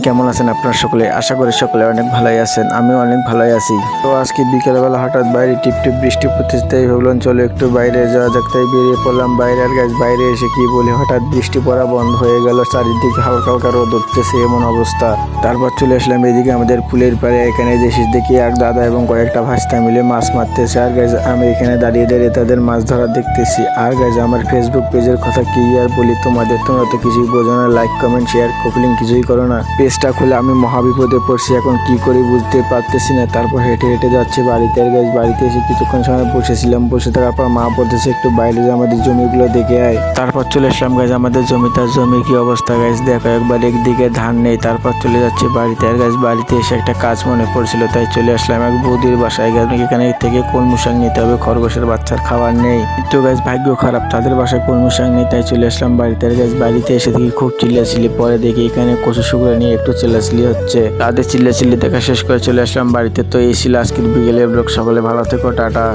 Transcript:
কেমন আছেন আপনারা সকলে? আশা করি সকলে অনেক ভালোই আছেন, আমিও অনেক ভালোই আছি। তো আজকে বিকেলবেলা হঠাৎ বাইরে টিপ টিপ বৃষ্টি পড়তেছে, তাই ভাবলাম চলো একটু বাইরে যাওয়া যাক। তাই বেরিয়ে পড়লাম বাইরে। আর গাছ বাইরে এসে কি বলি, হঠাৎ বৃষ্টি পড়া বন্ধ হয়ে গেল, চারিদিকে হালকা হালকা রোদ উঠতেছে, এমন অবস্থা। তারপর চলে আসলাম এদিকে আমাদের পুলের পাড়ে। এখানে দেশে দেখি এক দাদা এবং কয়েকটা ভাস্তা মিলে মাছ মারতেছে। আর গাছ আমি এখানে দাঁড়িয়ে দাঁড়িয়ে তাদের মাছ ধরা দেখতেছি। আর গাছ আমার ফেসবুক পেজের কথা কি আর বলি তোমাদের, তোমরা তো কিছুই বোঝো না, লাইক কমেন্ট শেয়ার কপলিং কিছুই করো না। পেজটা খুলে আমি মহাবিপদে পড়ছি, এখন কি করি বুঝতে পারতেছি না। তারপর হেঁটে হেঁটে যাচ্ছে বাড়িতে। আর গাছ বাড়িতে এসে কিছুক্ষণ সময় বসেছিলাম, বসে থাকার পর মা বলতেছে একটু বাইরে যে আমাদের জমিগুলো দেখে আয়। তারপর চলে আসলাম গাছ আমাদের জমিটার। জমির কি অবস্থা গাছ দেখো, একবার একদিকে ধান নেই। তারপর চলে যাচ্ছে বাড়িতে। আর গাছ বাড়িতে এসে একটা কাজ মনে পড়ছিল, তাই চলে আসলাম এক বৌদির বাসায়। গাছ এখানে থেকে কলমু শাক নিতে হবে, খরগোশের বাচ্চার খাবার নেই। কিন্তু গাছ ভাগ্য খারাপ, তাদের বাসায় কলমু শাক নেই, তাই চলে আসলাম বাড়িতে। আর গাছ বাড়িতে এসে দেখি খুব চিল্লাচিল্লি, পরে দেখি এখানে কচু শুকনো নিয়ে একটু চিল্লাচিল্লি হচ্ছে। তাদের চিল্লাচিল্লি দেখা শেষ করে চলে আসলাম বাড়িতে। তো এই ছিল আজকের বিকেলের ব্লগ। সকলে ভালো থেকো, টাটা।